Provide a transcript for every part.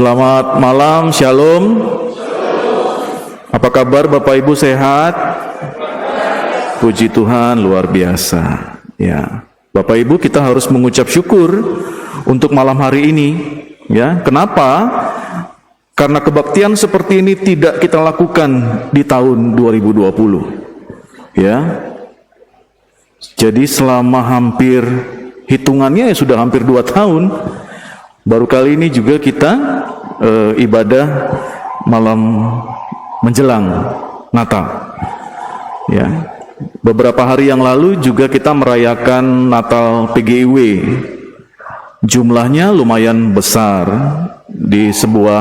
Selamat malam, shalom. Apa kabar Bapak Ibu, sehat? Puji Tuhan, luar biasa. Ya, Bapak Ibu, kita harus mengucap syukur untuk malam hari ini. Ya, kenapa? Karena kebaktian seperti ini tidak kita lakukan di tahun 2020. Ya, jadi selama hampir hitungannya sudah hampir 2 tahun. Baru kali ini juga kita ibadah malam menjelang Natal. Ya, beberapa hari yang lalu juga kita merayakan Natal PGIW. Jumlahnya lumayan besar di sebuah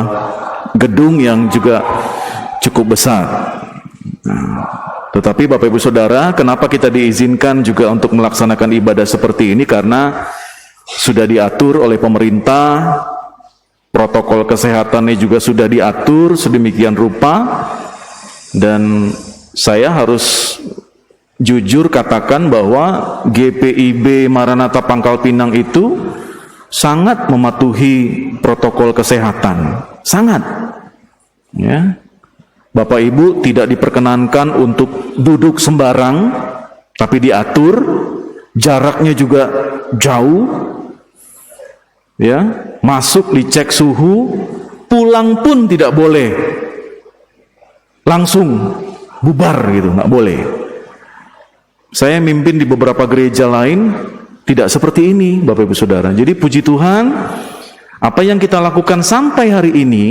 gedung yang juga cukup besar. Tetapi Bapak Ibu Saudara, kenapa kita diizinkan juga untuk melaksanakan ibadah seperti ini? Karena sudah diatur oleh pemerintah, protokol kesehatannya juga sudah diatur sedemikian rupa, dan saya harus jujur katakan bahwa GPIB Maranatha Pangkal Pinang itu sangat mematuhi protokol kesehatan, sangat. Ya, Bapak Ibu tidak diperkenankan untuk duduk sembarang, tapi diatur, jaraknya juga jauh. Ya, masuk dicek suhu, pulang pun tidak boleh langsung bubar gitu, nggak boleh. Saya mimpin di beberapa gereja lain tidak seperti ini, Bapak Ibu Saudara. Jadi puji Tuhan, apa yang kita lakukan sampai hari ini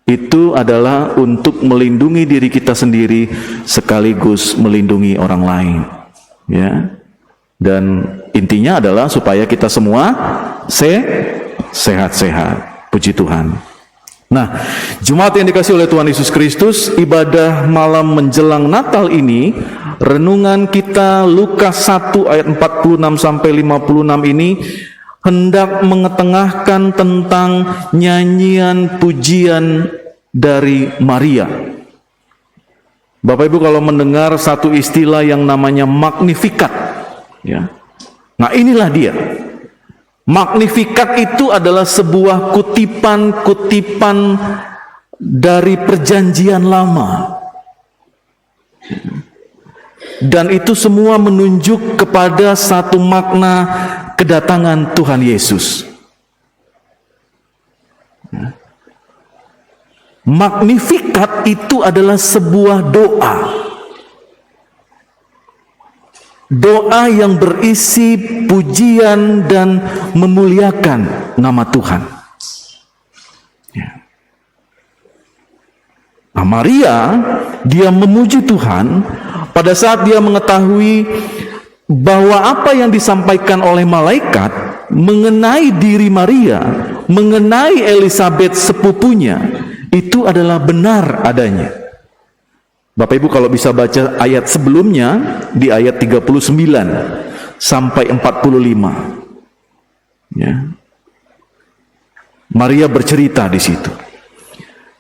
itu adalah untuk melindungi diri kita sendiri sekaligus melindungi orang lain. Ya. Dan intinya adalah supaya kita semua sehat-sehat. Puji Tuhan. Nah, jemaat yang dikasihi oleh Tuhan Yesus Kristus, ibadah malam menjelang Natal ini, renungan kita Lukas 1 ayat 46 sampai 56 ini hendak mengetengahkan tentang nyanyian pujian dari Maria. Bapak Ibu kalau mendengar satu istilah yang namanya Magnificat, ya. Nah, inilah dia. Magnificat itu adalah sebuah kutipan-kutipan dari perjanjian lama. Dan itu semua menunjuk kepada satu makna kedatangan Tuhan Yesus. Magnificat itu adalah sebuah doa. Doa yang berisi pujian dan memuliakan nama Tuhan. Nah, Maria, dia memuji Tuhan pada saat dia mengetahui bahwa apa yang disampaikan oleh malaikat mengenai diri Maria, mengenai Elizabeth sepupunya, itu adalah benar adanya. Bapak Ibu kalau bisa baca ayat sebelumnya di ayat 39 sampai 45. Ya. Maria bercerita di situ.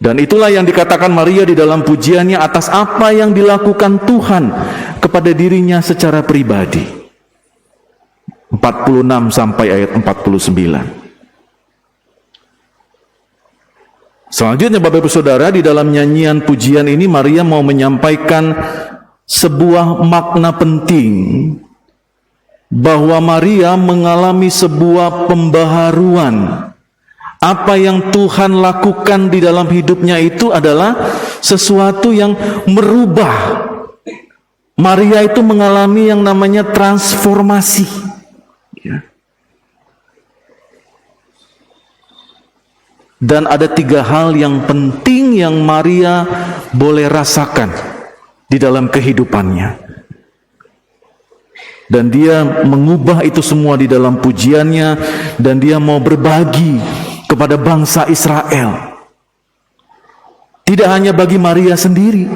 Dan itulah yang dikatakan Maria di dalam pujiannya atas apa yang dilakukan Tuhan kepada dirinya secara pribadi. 46 sampai ayat 49. Selanjutnya Bapak Ibu Saudara, di dalam nyanyian pujian ini Maria mau menyampaikan sebuah makna penting, bahwa Maria mengalami sebuah pembaharuan. Apa yang Tuhan lakukan di dalam hidupnya itu adalah sesuatu yang merubah. Maria itu mengalami yang namanya transformasi. Ya. Dan ada 3 hal yang penting yang Maria boleh rasakan di dalam kehidupannya. Dan dia mengubah itu semua di dalam pujiannya, dan dia mau berbagi kepada bangsa Israel. Tidak hanya bagi Maria sendiri,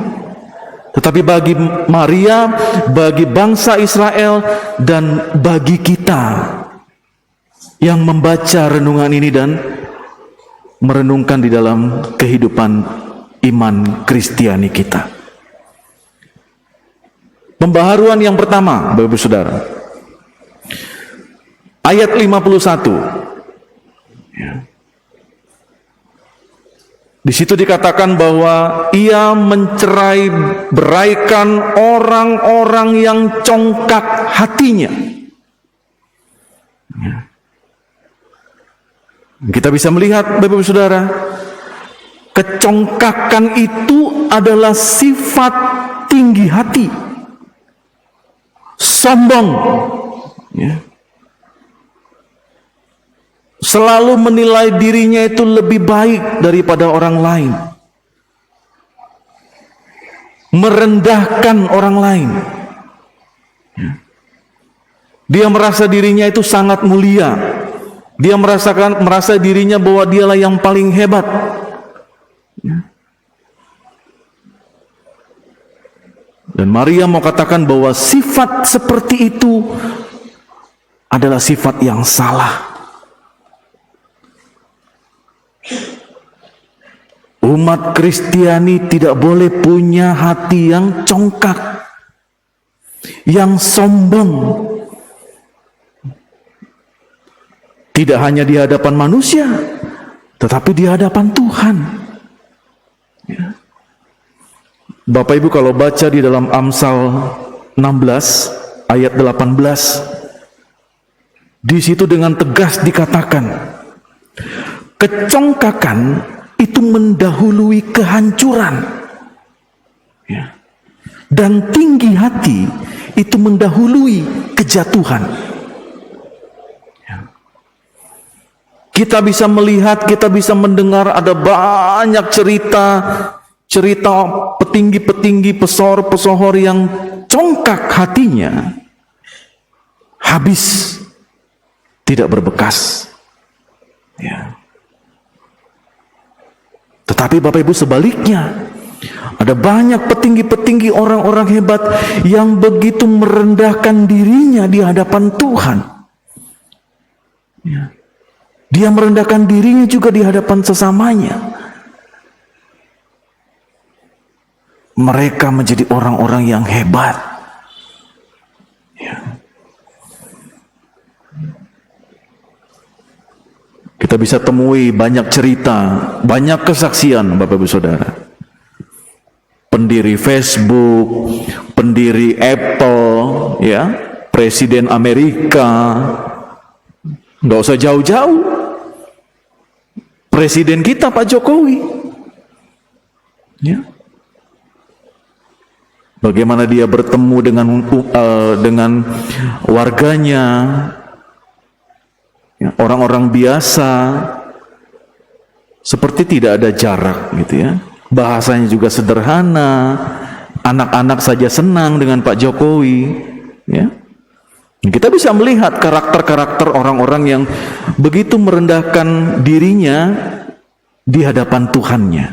tetapi bagi Maria, bagi bangsa Israel, dan bagi kita yang membaca renungan ini dan merenungkan di dalam kehidupan iman Kristiani kita. Pembaharuan yang pertama, Bapak Ibu Saudara, ayat 51. Ya. Di situ dikatakan bahwa ia mencerai beraikan orang-orang yang congkak hatinya. Kita bisa melihat, Bapak-Ibu Saudara, kecongkakan itu adalah sifat tinggi hati, sombong, ya. Selalu menilai dirinya itu lebih baik daripada orang lain, merendahkan orang lain. Dia merasa dirinya itu sangat mulia. Dia merasa dirinya bahwa dialah yang paling hebat. Dan Maria mau katakan bahwa sifat seperti itu adalah sifat yang salah. Umat Kristiani tidak boleh punya hati yang congkak, yang sombong. Tidak hanya di hadapan manusia, tetapi di hadapan Tuhan. Ya. Bapak Ibu kalau baca di dalam Amsal 16 ayat 18, di situ dengan tegas dikatakan, kecongkakan itu mendahului kehancuran, ya. Dan tinggi hati itu mendahului kejatuhan. Ya. Kita bisa melihat, kita bisa mendengar ada banyak cerita petinggi-petinggi, pesohor-pesohor yang congkak hatinya, habis, tidak berbekas. Ya. Tetapi Bapak Ibu sebaliknya, ada banyak petinggi-petinggi orang-orang hebat yang begitu merendahkan dirinya di hadapan Tuhan. Ya. Dia merendahkan dirinya juga di hadapan sesamanya. Mereka menjadi orang-orang yang hebat. Ya. Kita bisa temui banyak cerita, banyak kesaksian Bapak Ibu Saudara. Pendiri Facebook, pendiri Apple, ya, Presiden Amerika, nggak usah jauh-jauh. Presiden kita Pak Jokowi, ya. Bagaimana dia bertemu dengan warganya, ya, orang-orang biasa, seperti tidak ada jarak, gitu ya. Bahasanya juga sederhana, anak-anak saja senang dengan Pak Jokowi, ya. Kita bisa melihat karakter-karakter orang-orang yang begitu merendahkan dirinya di hadapan Tuhannya.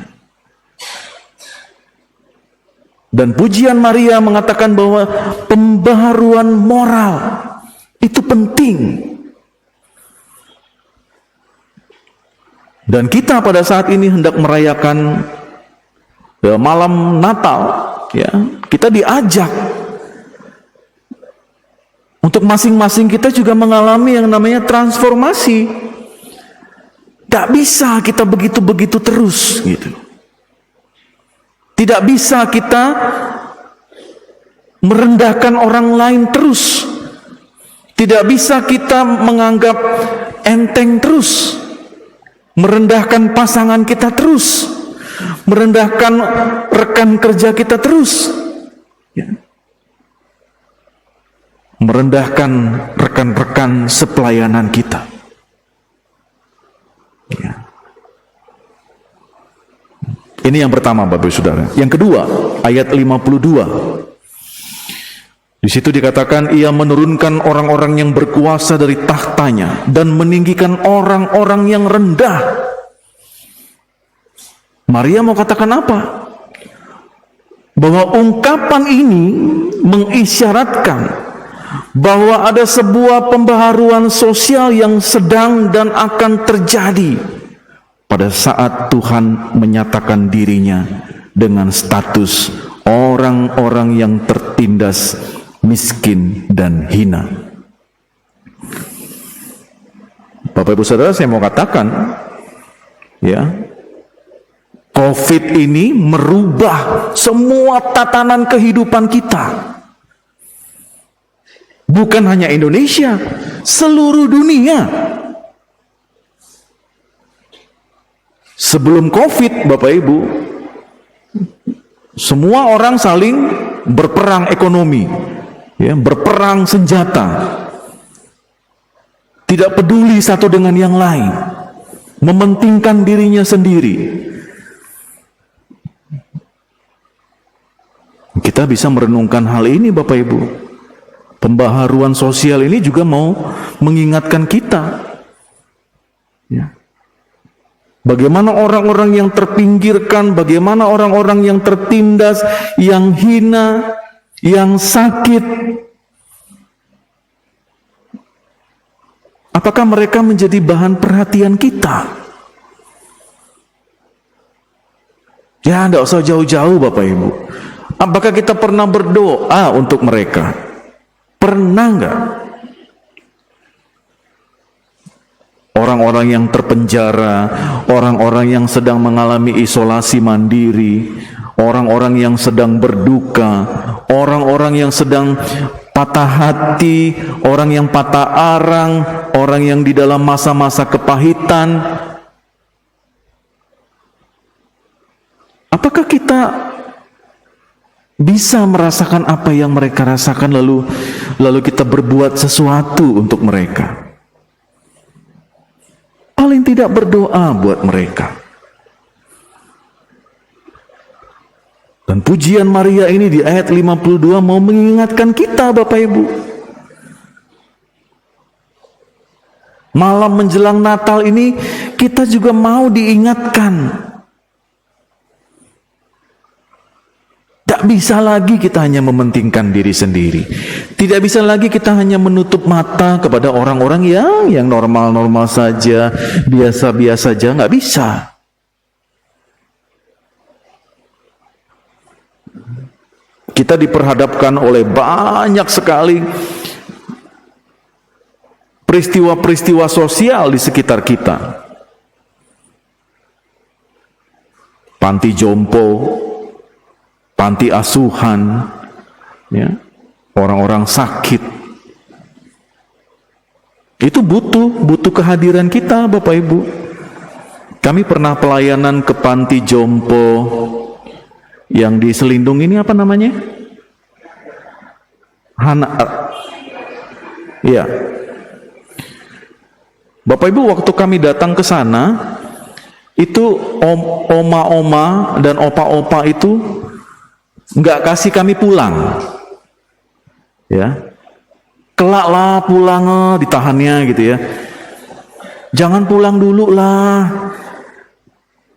Dan pujian Maria mengatakan bahwa pembaharuan moral itu penting. Dan kita pada saat ini hendak merayakan malam Natal, ya, kita diajak untuk masing-masing kita juga mengalami yang namanya transformasi. Tak bisa kita begitu-begitu terus, gitu. Tidak bisa kita merendahkan orang lain terus. Tidak bisa kita menganggap enteng terus, merendahkan pasangan kita terus, merendahkan rekan kerja kita terus, ya. Merendahkan rekan-rekan sepelayanan kita, ya. Ini yang pertama Bapak Ibu Saudara. Yang kedua, ayat 52. Di situ dikatakan ia menurunkan orang-orang yang berkuasa dari tahtanya dan meninggikan orang-orang yang rendah. Maria mau katakan apa? Bahwa ungkapan ini mengisyaratkan bahwa ada sebuah pembaharuan sosial yang sedang dan akan terjadi pada saat Tuhan menyatakan dirinya dengan status orang-orang yang tertindas, miskin dan hina. Bapak Ibu Saudara, saya mau katakan, ya, COVID ini merubah semua tatanan kehidupan kita. Bukan hanya Indonesia, seluruh dunia. Sebelum COVID, Bapak Ibu, semua orang saling berperang ekonomi, ya, berperang senjata. Tidak peduli satu dengan yang lain, mementingkan dirinya sendiri. Kita bisa merenungkan hal ini, Bapak Ibu. Pembaharuan sosial ini juga mau mengingatkan kita, ya. Bagaimana orang-orang yang terpinggirkan, bagaimana orang-orang yang tertindas, yang hina, yang sakit. Apakah mereka menjadi bahan perhatian kita? Ya, tidak usah jauh-jauh, Bapak Ibu. Apakah kita pernah berdoa untuk mereka? Pernah enggak? Orang-orang yang terpenjara, orang-orang yang sedang mengalami isolasi mandiri, orang-orang yang sedang berduka, orang-orang yang sedang patah hati, orang yang patah arang, orang yang di dalam masa-masa kepahitan. Apakah kita bisa merasakan apa yang mereka rasakan, lalu kita berbuat sesuatu untuk mereka? Paling tidak berdoa buat mereka. Dan pujian Maria ini di ayat 52 mau mengingatkan kita, Bapak Ibu. Malam menjelang Natal ini kita juga mau diingatkan. Tak bisa lagi kita hanya mementingkan diri sendiri. Tidak bisa lagi kita hanya menutup mata kepada orang-orang yang normal-normal saja, biasa-biasa saja. Nggak bisa. Kita diperhadapkan oleh banyak sekali peristiwa-peristiwa sosial di sekitar kita. Panti jompo, panti asuhan, ya, orang-orang sakit. Itu butuh kehadiran kita, Bapak Ibu. Kami pernah pelayanan ke panti jompo yang di Selindung ini, apa namanya? Ya. Bapak Ibu, waktu kami datang ke sana, itu oma-oma dan opa-opa itu nggak kasih kami pulang, ya. Kelak lah pulang, ditahannya gitu ya. Jangan pulang dulu lah.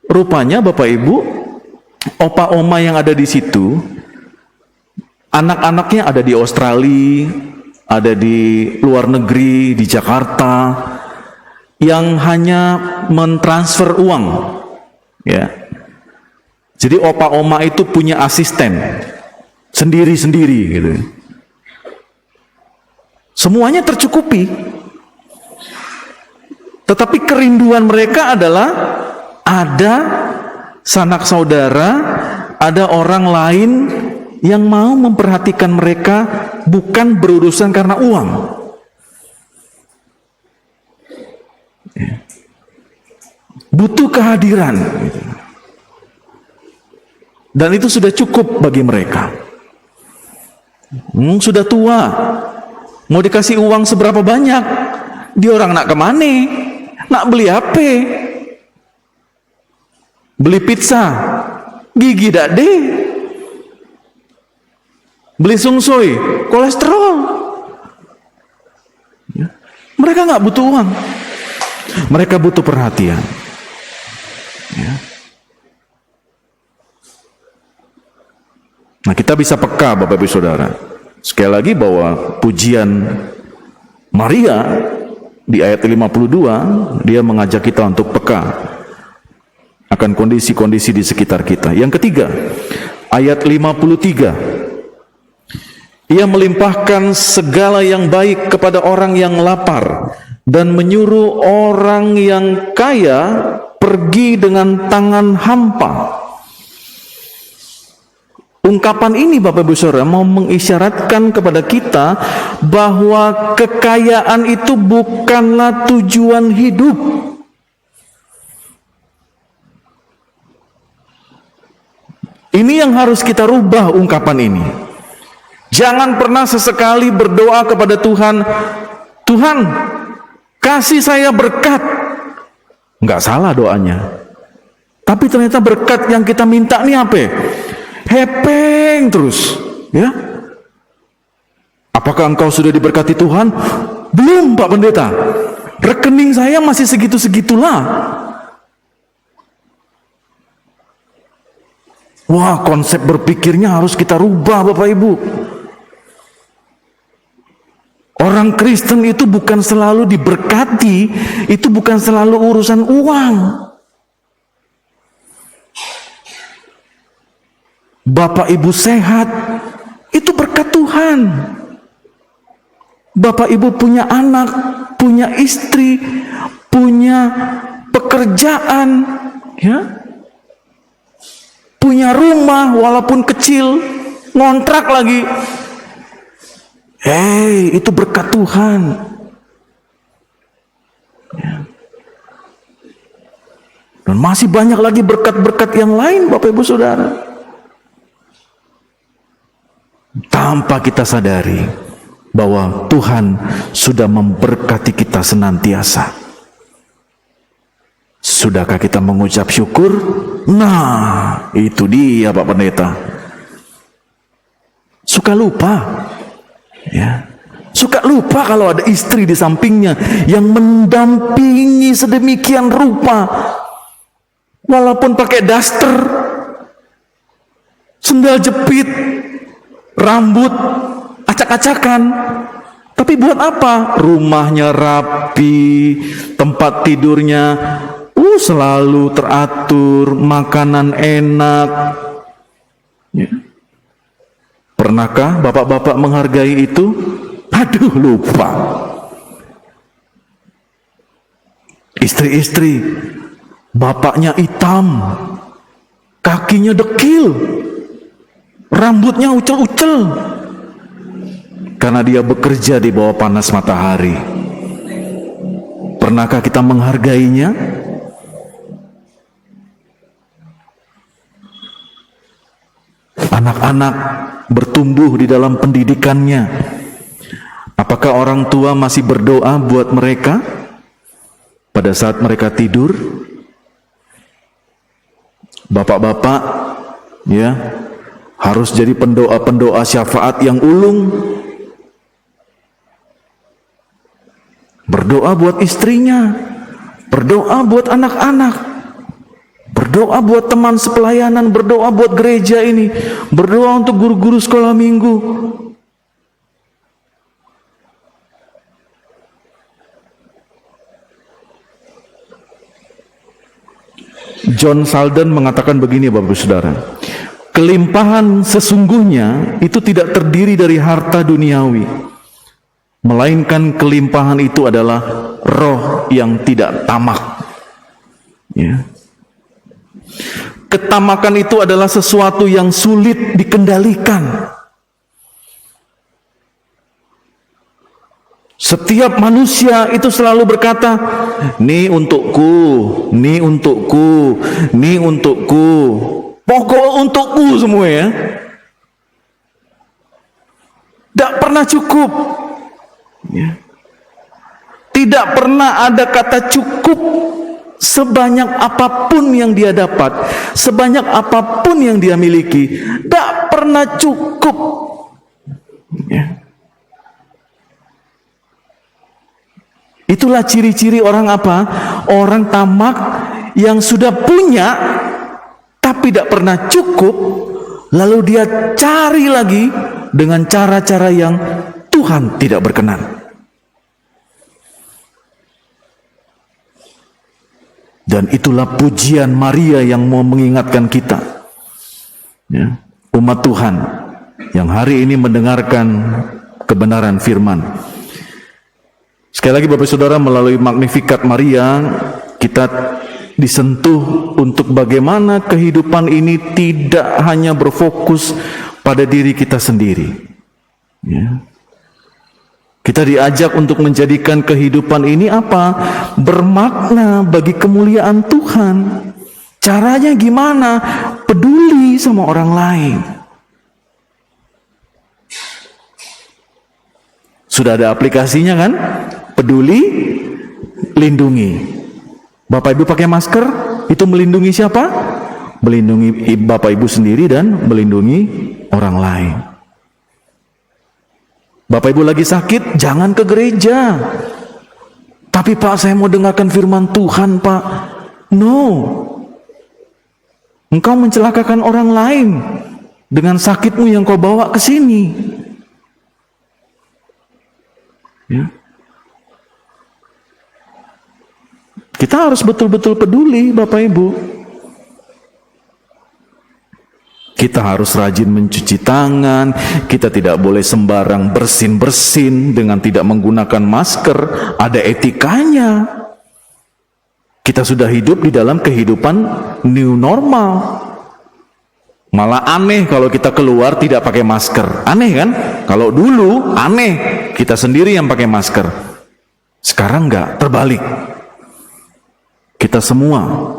Rupanya Bapak Ibu, opa oma yang ada di situ, anak-anaknya ada di Australia, ada di luar negeri, di Jakarta, yang hanya mentransfer uang, ya. Jadi opa oma itu punya asisten sendiri-sendiri gitu. Semuanya tercukupi. Tetapi kerinduan mereka adalah ada sanak saudara, ada orang lain yang mau memperhatikan mereka, bukan berurusan karena uang. Butuh kehadiran. Dan itu sudah cukup bagi mereka. Sudah tua, mau dikasih uang seberapa banyak? Dia orang nak kemana? Nak beli HP, beli pizza, gigi dak deh, beli sungsoi, kolesterol. Ya. Mereka nggak butuh uang, mereka butuh perhatian. Ya. Nah, kita bisa peka, Bapak Ibu Saudara. Sekali lagi bahwa pujian Maria di ayat 52, dia mengajak kita untuk peka akan kondisi-kondisi di sekitar kita. Yang ketiga, ayat 53. Ia melimpahkan segala yang baik kepada orang yang lapar dan menyuruh orang yang kaya pergi dengan tangan hampa. Ungkapan ini Bapak Ibu Saudara mau mengisyaratkan kepada kita bahwa kekayaan itu bukanlah tujuan hidup. Ini yang harus kita rubah ungkapan ini. Jangan pernah sesekali berdoa kepada Tuhan, Tuhan kasih saya berkat. Enggak salah doanya. Tapi ternyata berkat yang kita minta nih apa? Hepeng terus, ya. Apakah engkau sudah diberkati Tuhan? Belum, Pak Pendeta. Rekening saya masih segitu-segitulah. Wah, konsep berpikirnya harus kita rubah, Bapak Ibu. Orang Kristen itu bukan selalu diberkati, itu bukan selalu urusan uang. Bapak Ibu sehat, itu berkat Tuhan. Bapak Ibu punya anak, punya istri, punya pekerjaan, ya, punya rumah walaupun kecil, ngontrak lagi. Itu berkat Tuhan. Ya. Dan masih banyak lagi berkat-berkat yang lain, Bapak Ibu Saudara. Tanpa kita sadari bahwa Tuhan sudah memberkati kita senantiasa. Sudahkah kita mengucap syukur? Nah, itu dia Pak Pendeta. Suka lupa, ya. Suka lupa kalau ada istri di sampingnya yang mendampingi sedemikian rupa, walaupun pakai daster, sendal jepit, rambut acak-acakan, tapi buat apa? Rumahnya rapi, tempat tidurnya selalu teratur, makanan enak. Ya. Pernahkah bapak-bapak menghargai itu? Aduh, lupa. Istri-istri, bapaknya hitam, kakinya dekil, rambutnya ucel-ucel, karena dia bekerja di bawah panas matahari. Pernahkah kita menghargainya? Anak-anak bertumbuh di dalam pendidikannya. Apakah orang tua masih berdoa buat mereka pada saat mereka tidur? Bapak-bapak, ya, harus jadi pendoa-pendoa syafaat yang ulung. Berdoa buat istrinya, berdoa buat anak-anak, berdoa buat teman sepelayanan, berdoa buat gereja ini, berdoa untuk guru-guru sekolah minggu. John Salden mengatakan begini, Bapak Saudara, kelimpahan sesungguhnya itu tidak terdiri dari harta duniawi, melainkan kelimpahan itu adalah roh yang tidak tamak. Ya. Ketamakan itu adalah sesuatu yang sulit dikendalikan. Setiap manusia itu selalu berkata, "Ini untukku, ini untukku, ini untukku." Pokok untukku semua, ya. Tidak pernah cukup. Ya. Tidak pernah ada kata cukup. Sebanyak apapun yang dia dapat, sebanyak apapun yang dia miliki, tidak pernah cukup. Ya. Itulah ciri-ciri orang apa? Orang tamak yang sudah punya tapi tidak pernah cukup, lalu dia cari lagi dengan cara-cara yang Tuhan tidak berkenan. Dan itulah pujian Maria yang mau mengingatkan kita, ya, umat Tuhan yang hari ini mendengarkan kebenaran firman. Sekali lagi Bapak Saudara, melalui Magnificat Maria kita disentuh untuk bagaimana kehidupan ini tidak hanya berfokus pada diri kita sendiri. Ya. Kita diajak untuk menjadikan kehidupan ini apa? Bermakna bagi kemuliaan Tuhan. Caranya gimana? Peduli sama orang lain. Sudah ada aplikasinya kan? Peduli, lindungi. Bapak Ibu pakai masker, itu melindungi siapa? Melindungi Bapak Ibu sendiri dan melindungi orang lain. Bapak Ibu lagi sakit, jangan ke gereja. Tapi Pak, saya mau dengarkan firman Tuhan Pak. No. Engkau mencelakakan orang lain dengan sakitmu yang kau bawa ke sini. Ya. Kita harus betul-betul peduli Bapak Ibu. Kita harus rajin mencuci tangan, kita tidak boleh sembarang bersin-bersin dengan tidak menggunakan masker, ada etikanya. Kita sudah hidup di dalam kehidupan new normal. Malah aneh kalau kita keluar tidak pakai masker. Aneh kan? Kalau dulu aneh, kita sendiri yang pakai masker. Sekarang enggak, terbalik. Kita semua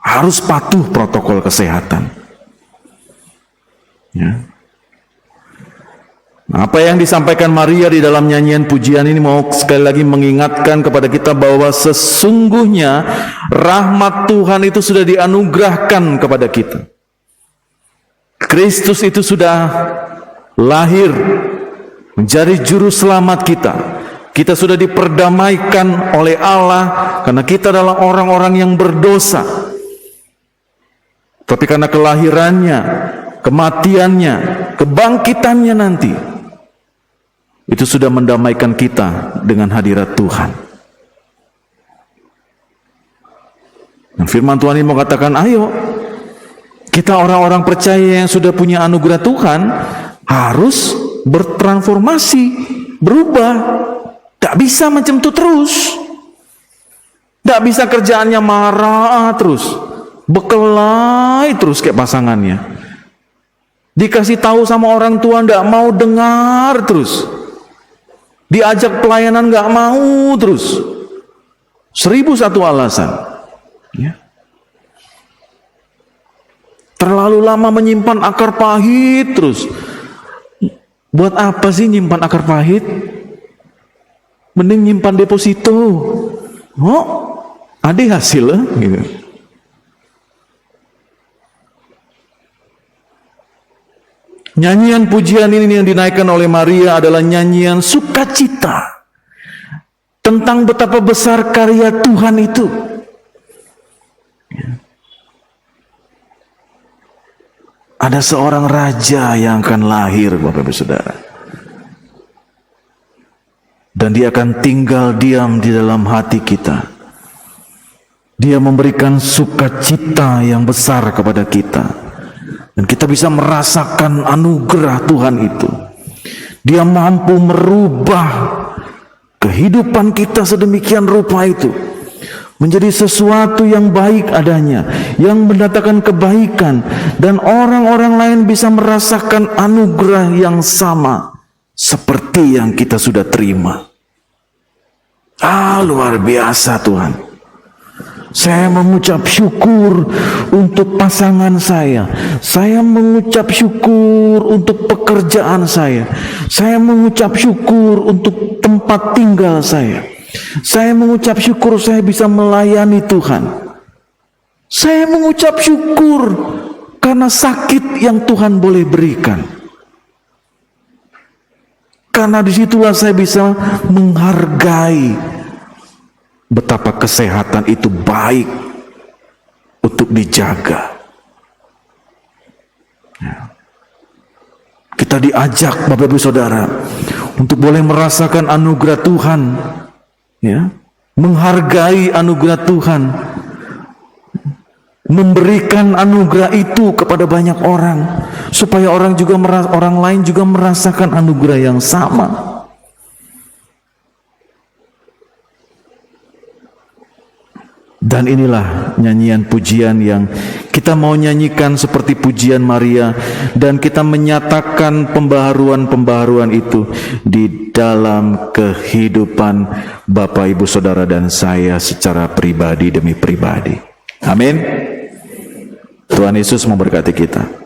harus patuh protokol kesehatan. Ya. Nah, apa yang disampaikan Maria di dalam nyanyian pujian ini mau sekali lagi mengingatkan kepada kita bahwa sesungguhnya rahmat Tuhan itu sudah dianugerahkan kepada kita. Kristus itu sudah lahir menjadi juru selamat kita. Kita sudah diperdamaikan oleh Allah karena kita adalah orang-orang yang berdosa. Tapi karena kelahirannya, kematiannya, kebangkitannya nanti, itu sudah mendamaikan kita dengan hadirat Tuhan. Dan firman Tuhan ini mengatakan, ayo, kita orang-orang percaya yang sudah punya anugerah Tuhan, harus bertransformasi, berubah. Tidak bisa macam itu terus. Tidak bisa kerjaannya marah terus, berkelahi terus kayak pasangannya. Dikasih tahu sama orang tua nggak mau dengar terus. Diajak pelayanan nggak mau terus. 1001 alasan. Ya. Terlalu lama menyimpan akar pahit terus. Buat apa sih nyimpan akar pahit? Mending nyimpan deposito. Oh, ada hasil gitu. Nyanyian pujian ini yang dinaikkan oleh Maria adalah nyanyian sukacita tentang betapa besar karya Tuhan itu. Ada seorang raja yang akan lahir, Bapak Ibu Saudara. Dan dia akan tinggal diam di dalam hati kita. Dia memberikan sukacita yang besar kepada kita. Dan kita bisa merasakan anugerah Tuhan itu. Dia mampu merubah kehidupan kita sedemikian rupa itu menjadi sesuatu yang baik adanya, yang mendatangkan kebaikan, dan orang-orang lain bisa merasakan anugerah yang sama seperti yang kita sudah terima. Luar biasa Tuhan. Saya mengucap syukur untuk pasangan saya. Saya mengucap syukur untuk pekerjaan saya. Saya mengucap syukur untuk tempat tinggal saya. Saya mengucap syukur saya bisa melayani Tuhan. Saya mengucap syukur karena sakit yang Tuhan boleh berikan. Karena disitulah saya bisa menghargai betapa kesehatan itu baik untuk dijaga. Kita diajak Bapak Ibu Saudara untuk boleh merasakan anugerah Tuhan, ya, menghargai anugerah Tuhan, memberikan anugerah itu kepada banyak orang, supaya orang lain juga merasakan anugerah yang sama. Dan inilah nyanyian pujian yang kita mau nyanyikan seperti pujian Maria, dan kita menyatakan pembaharuan-pembaharuan itu di dalam kehidupan Bapak, Ibu, Saudara, dan saya secara pribadi demi pribadi. Amin. Tuhan Yesus memberkati kita.